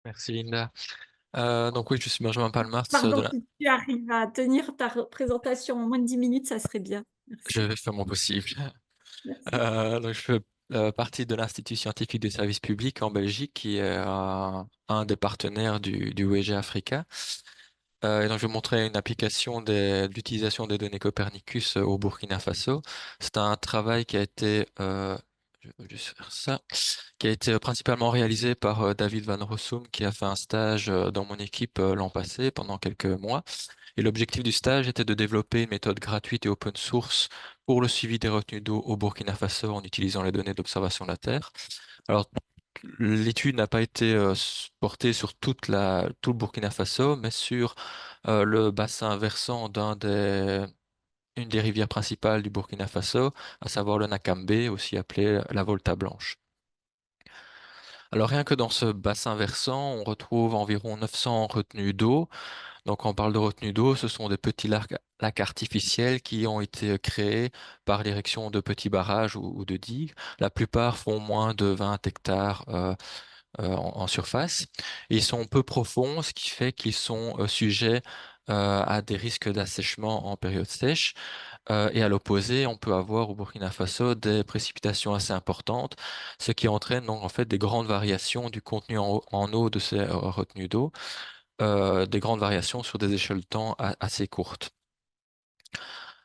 Merci Linda. Donc oui, je suis Benjamin Palmars Pardon, si tu arrives à tenir ta représentation en moins de 10 minutes, ça serait bien. je Merci, vais faire mon possible. merci. Donc je fais partie de l'Institut scientifique des services publics en Belgique, qui est un des partenaires du WG Africa. Et donc je vais montrer une application d'utilisation des données Copernicus au Burkina Faso. C'est un travail qui a été, je vais juste faire ça, qui a été principalement réalisé par David Van Rossum, qui a fait un stage dans mon équipe l'an passé pendant quelques mois. Et l'objectif du stage était de développer une méthode gratuite et open source pour le suivi des retenues d'eau au Burkina Faso en utilisant les données d'observation de la Terre. Alors, l'étude n'a pas été portée sur tout le Burkina Faso, mais sur le bassin versant une des rivières principales du Burkina Faso, à savoir le Nakambe, aussi appelé la Volta Blanche. Alors, rien que dans ce bassin versant, on retrouve environ 900 retenues d'eau. Donc, quand on parle de retenue d'eau, ce sont des petits lacs artificiels qui ont été créés par l'érection de petits barrages ou de digues. La plupart font moins de 20 hectares en surface. Et ils sont peu profonds, ce qui fait qu'ils sont sujets à des risques d'assèchement en période sèche. Et à l'opposé, on peut avoir au Burkina Faso des précipitations assez importantes, ce qui entraîne donc en fait des grandes variations du contenu en eau de ces retenues d'eau, des grandes variations sur des échelles de temps assez courtes.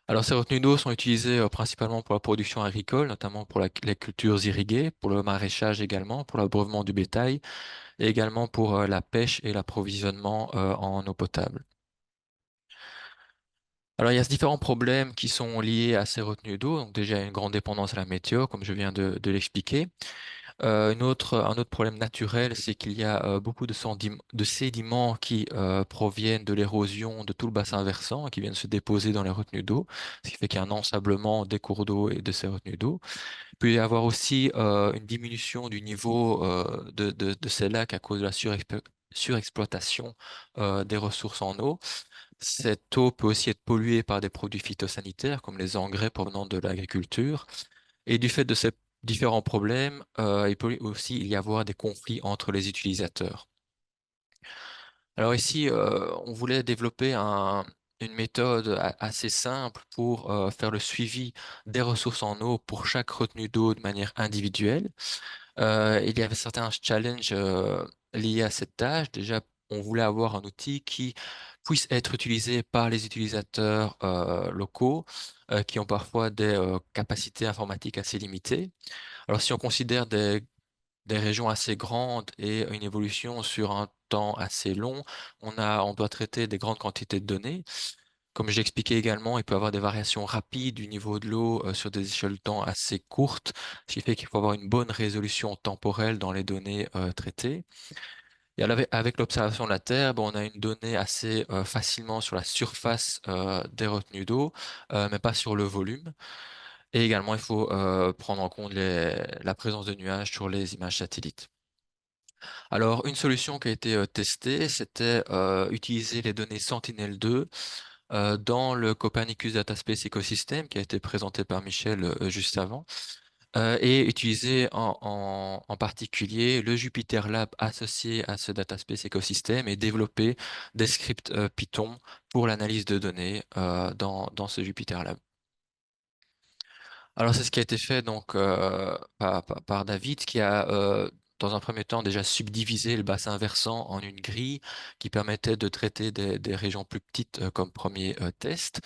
Alors ces retenues d'eau sont utilisées principalement pour la production agricole, notamment pour les cultures irriguées, pour le maraîchage également, pour l'abreuvement du bétail, et également pour la pêche et l'approvisionnement en eau potable. Alors, il y a différents problèmes qui sont liés à ces retenues d'eau. Donc, déjà, une grande dépendance à la météo, comme je viens de l'expliquer. Un autre problème naturel, c'est qu'il y a beaucoup de sédiments qui proviennent de l'érosion de tout le bassin versant, et qui viennent se déposer dans les retenues d'eau, ce qui fait qu'il y a un ensablement des cours d'eau et de ces retenues d'eau. Il peut y avoir aussi une diminution du niveau de ces lacs à cause de la surexploitation des ressources en eau. Cette eau peut aussi être polluée par des produits phytosanitaires comme les engrais provenant de l'agriculture. Et du fait de ces différents problèmes, il peut aussi y avoir des conflits entre les utilisateurs. Alors ici, on voulait développer une méthode assez simple pour faire le suivi des ressources en eau pour chaque retenue d'eau de manière individuelle. Il y avait certains challenges liés à cette tâche. Déjà, on voulait avoir un outil qui puisse être utilisé par les utilisateurs locaux qui ont parfois des capacités informatiques assez limitées. Alors, si on considère des régions assez grandes et une évolution sur un temps assez long, on doit traiter des grandes quantités de données. Comme j'ai expliqué également, il peut y avoir des variations rapides du niveau de l'eau sur des échelles de temps assez courtes, ce qui fait qu'il faut avoir une bonne résolution temporelle dans les données traitées. Et avec l'observation de la Terre, bon, on a une donnée assez facilement sur la surface des retenues d'eau, mais pas sur le volume. Et également, il faut prendre en compte la présence de nuages sur les images satellites. Alors, une solution qui a été testée, c'était utiliser les données Sentinel-2 dans le Copernicus Dataspace Ecosystem qui a été présenté par Michel juste avant, et utiliser en particulier le Jupyter Lab associé à ce Dataspace Ecosystem et développer des scripts Python pour l'analyse de données dans ce Jupyter Lab. Alors c'est ce qui a été fait donc par David qui a dans un premier temps déjà subdivisé le bassin versant en une grille qui permettait de traiter des régions plus petites comme premier test.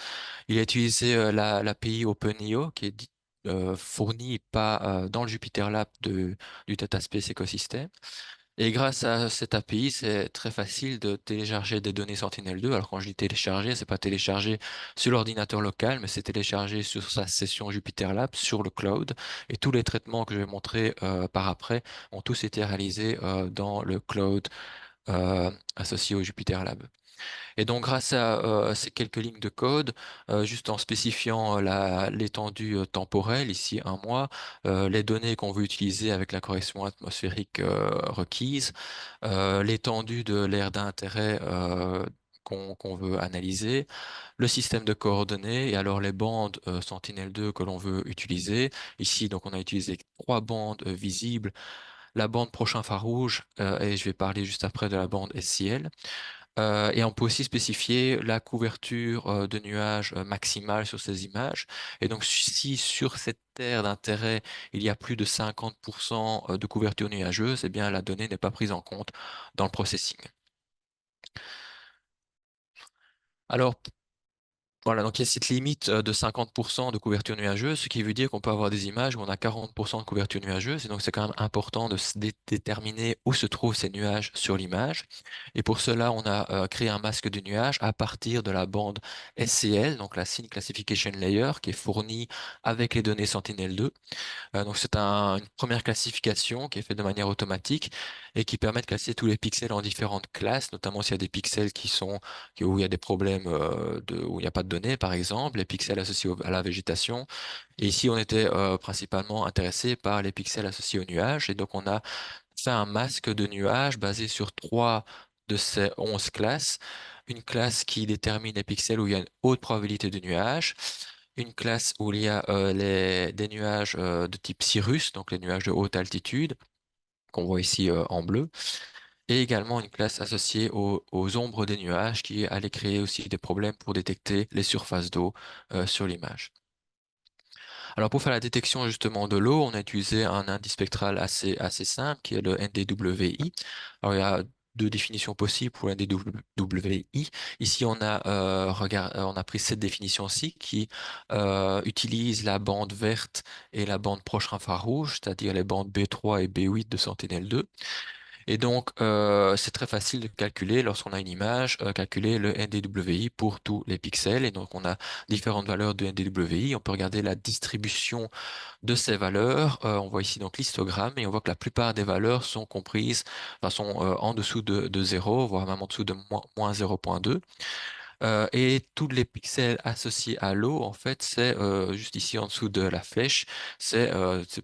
Il a utilisé l'API OpenIO qui est fournie dans le Jupyter Lab du Dataspace Ecosystem. Et grâce à cette API, c'est très facile de télécharger des données Sentinel-2. Alors quand je dis télécharger, c'est pas télécharger sur l'ordinateur local, mais c'est télécharger sur sa session Jupyter Lab, sur le cloud. Et tous les traitements que je vais montrer par après ont tous été réalisés dans le cloud associé au Jupyter Lab. Et donc, grâce à ces quelques lignes de code, juste en spécifiant l'étendue temporelle, ici un mois, les données qu'on veut utiliser avec la correction atmosphérique requise, l'étendue de l'aire d'intérêt qu'on veut analyser, le système de coordonnées et alors les bandes Sentinel-2 que l'on veut utiliser. Ici, donc, on a utilisé trois bandes visibles, la bande proche infrarouge, et je vais parler juste après de la bande SCL. Et on peut aussi spécifier la couverture de nuages maximale sur ces images. Et donc, si sur cette aire d'intérêt, il y a plus de 50% de couverture nuageuse, eh bien, la donnée n'est pas prise en compte dans le processing. Alors, voilà, donc il y a cette limite de 50% de couverture nuageuse, ce qui veut dire qu'on peut avoir des images où on a 40% de couverture nuageuse, et donc c'est quand même important de déterminer où se trouvent ces nuages sur l'image. Et pour cela, on a créé un masque de nuages à partir de la bande SCL, donc la Scene Classification Layer, qui est fournie avec les données Sentinel-2. Donc c'est une première classification qui est faite de manière automatique et qui permet de classer tous les pixels en différentes classes, notamment s'il y a des pixels où il y a des problèmes où il n'y a pas de données, par exemple, les pixels associés à la végétation. Et ici, on était principalement intéressé par les pixels associés aux nuages. Et donc on a fait un masque de nuages basé sur trois de ces 11 classes. Une classe qui détermine les pixels où il y a une haute probabilité de nuages, une classe où il y a des nuages de type cirrus, donc les nuages de haute altitude, qu'on voit ici en bleu, et également une classe associée aux ombres des nuages qui allait créer aussi des problèmes pour détecter les surfaces d'eau sur l'image. Alors pour faire la détection justement de l'eau, on a utilisé un indice spectral assez simple qui est le NDWI. Alors il y a deux définitions possibles pour l'NDWI. Ici on a pris cette définition-ci qui utilise la bande verte et la bande proche infrarouge, c'est-à-dire les bandes B3 et B8 de Sentinel-2. Et donc, c'est très facile de calculer lorsqu'on a une image, calculer le NDWI pour tous les pixels. Et donc, on a différentes valeurs de NDWI. On peut regarder la distribution de ces valeurs. On voit ici donc l'histogramme et on voit que la plupart des valeurs sont comprises, enfin, sont en dessous de 0, voire même en dessous de moins 0,2. Et tous les pixels associés à l'eau, en fait, c'est juste ici en dessous de la flèche, c'est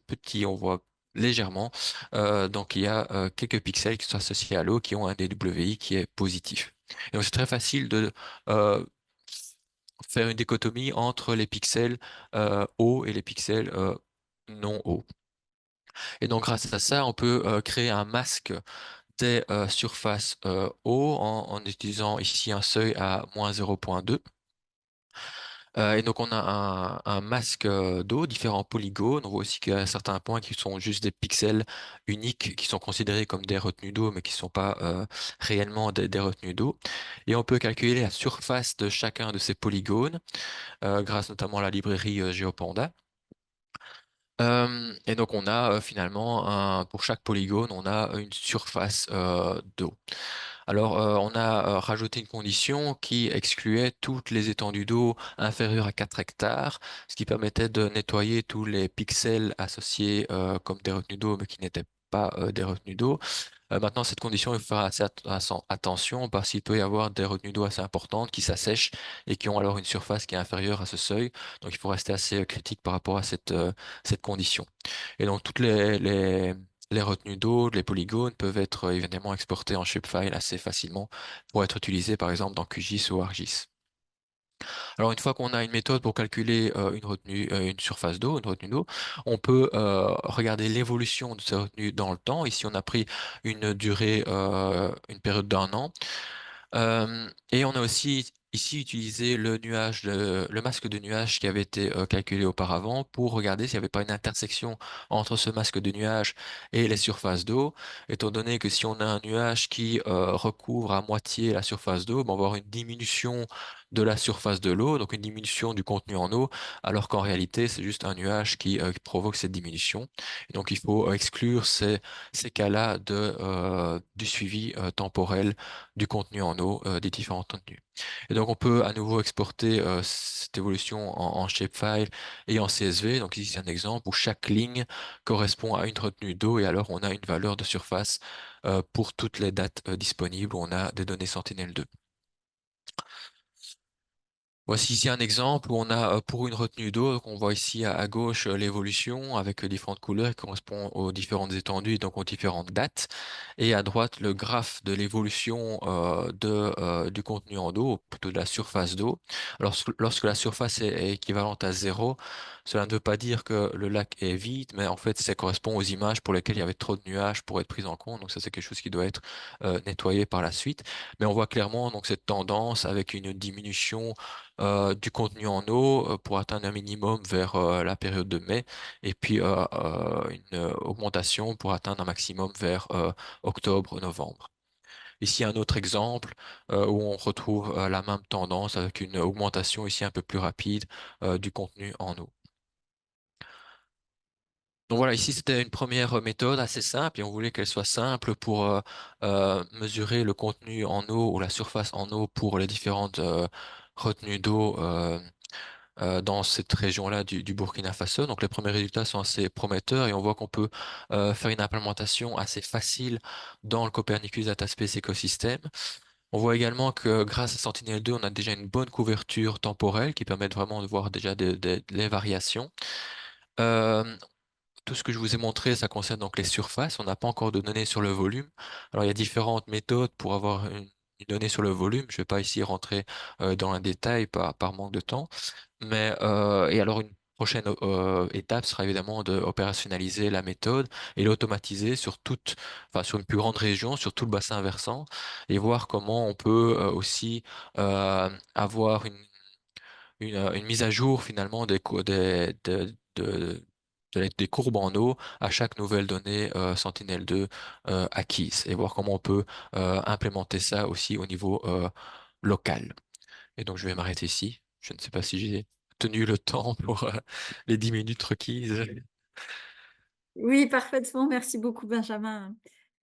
petit, on voit légèrement. Donc il y a quelques pixels qui sont associés à l'eau qui ont un DWI qui est positif. Et donc c'est très facile de euh, faire une dichotomie entre les pixels hauts et les pixels non hauts. Et donc grâce à ça, on peut créer un masque des surfaces eau en utilisant ici un seuil à moins 0,2. Et donc on a un masque d'eau, différents polygones. On voit aussi qu'il y a certains points qui sont juste des pixels uniques, qui sont considérés comme des retenues d'eau, mais qui ne sont pas réellement des retenues d'eau. Et on peut calculer la surface de chacun de ces polygones, grâce notamment à la librairie GeoPanda. Et donc on a finalement pour chaque polygone, on a une surface d'eau. Alors on a rajouté une condition qui excluait toutes les étendues d'eau inférieures à 4 hectares, ce qui permettait de nettoyer tous les pixels associés comme des retenues d'eau, mais qui n'étaient pas des retenues d'eau. Maintenant, cette condition, il faut faire attention parce qu'il peut y avoir des retenues d'eau assez importantes qui s'assèchent et qui ont alors une surface qui est inférieure à ce seuil. Donc, il faut rester assez critique par rapport à cette condition. Et donc, toutes les retenues d'eau, les polygones peuvent être évidemment exportés en shapefile assez facilement pour être utilisés par exemple dans QGIS ou ArcGIS. Alors une fois qu'on a une méthode pour calculer une surface d'eau, une retenue d'eau, on peut regarder l'évolution de ces retenues dans le temps. Ici, on a pris une durée, une période d'1 an. Et on a aussi ici utilisé le masque de nuage qui avait été calculé auparavant pour regarder s'il n'y avait pas une intersection entre ce masque de nuage et les surfaces d'eau. Étant donné que si on a un nuage qui recouvre à moitié la surface d'eau, ben, on va avoir une diminution de la surface de l'eau, donc une diminution du contenu en eau, alors qu'en réalité c'est juste un nuage qui provoque cette diminution. Et donc il faut exclure ces cas-là du suivi temporel du contenu en eau des différents contenus. Et donc on peut à nouveau exporter cette évolution en shapefile et en CSV. Donc ici c'est un exemple où chaque ligne correspond à une retenue d'eau et alors on a une valeur de surface pour toutes les dates disponibles où on a des données Sentinel-2. Voici ici un exemple où on a pour une retenue d'eau, donc on voit ici à gauche l'évolution avec différentes couleurs qui correspondent aux différentes étendues et donc aux différentes dates. Et à droite, le graphe de l'évolution du contenu en eau, ou plutôt de la surface d'eau. Lorsque la surface est équivalente à zéro, cela ne veut pas dire que le lac est vide, mais en fait, ça correspond aux images pour lesquelles il y avait trop de nuages pour être pris en compte. Donc ça, c'est quelque chose qui doit être nettoyé par la suite. Mais on voit clairement donc cette tendance avec une diminution du contenu en eau pour atteindre un minimum vers la période de mai et puis une augmentation pour atteindre un maximum vers octobre-novembre. Ici, un autre exemple où on retrouve la même tendance avec une augmentation ici un peu plus rapide du contenu en eau. Donc voilà, ici c'était une première méthode assez simple et on voulait qu'elle soit simple pour mesurer le contenu en eau ou la surface en eau pour les différentes retenues d'eau dans cette région-là du Burkina Faso. Donc les premiers résultats sont assez prometteurs et on voit qu'on peut faire une implémentation assez facile dans le Copernicus Dataspace Ecosystem. On voit également que grâce à Sentinel-2, on a déjà une bonne couverture temporelle qui permet vraiment de voir déjà les variations. Euh, Tout ce que je vous ai montré, ça concerne donc les surfaces. On n'a pas encore de données sur le volume. Alors il y a différentes méthodes pour avoir une donnée sur le volume. Je ne vais pas ici rentrer dans un détail par manque de temps. Mais et alors une prochaine étape sera évidemment de opérationnaliser la méthode et l'automatiser sur enfin sur une plus grande région, sur tout le bassin versant, et voir comment on peut aussi avoir une mise à jour finalement des courbes en eau à chaque nouvelle donnée Sentinel-2 acquise, et voir comment on peut implémenter ça aussi au niveau local. Et donc, je vais m'arrêter ici. Je ne sais pas si j'ai tenu le temps pour les 10 minutes requises. Oui, parfaitement. Merci beaucoup, Benjamin.